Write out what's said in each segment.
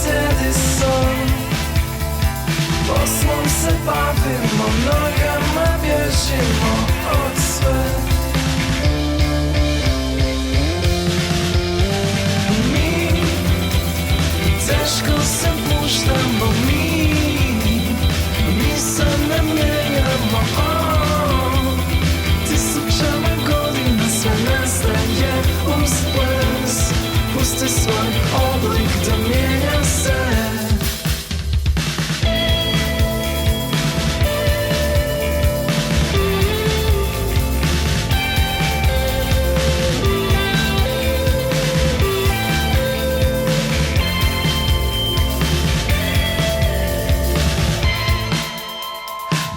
slijedi son. Poslom se bavimo, nogama bježimo od sve. Mi teško se puštamo, mi se ne mijenjamo. Tisućama godina sve nastaje uz ples. Pusti svoj oblik da mijenja se.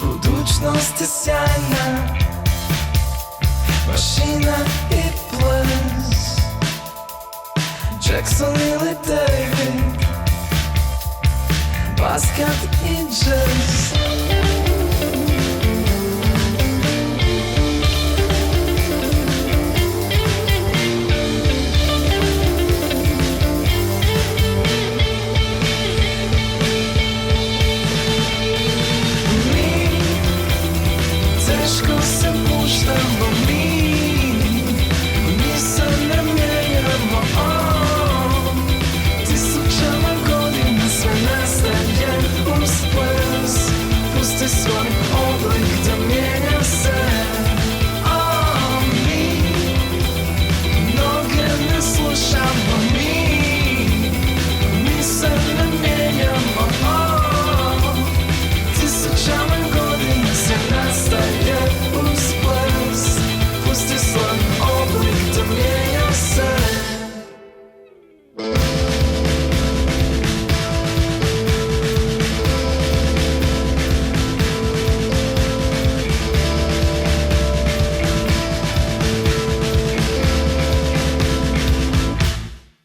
Budućnost je sjajna, mašina i ples. Jackson ili David, basket i jazz.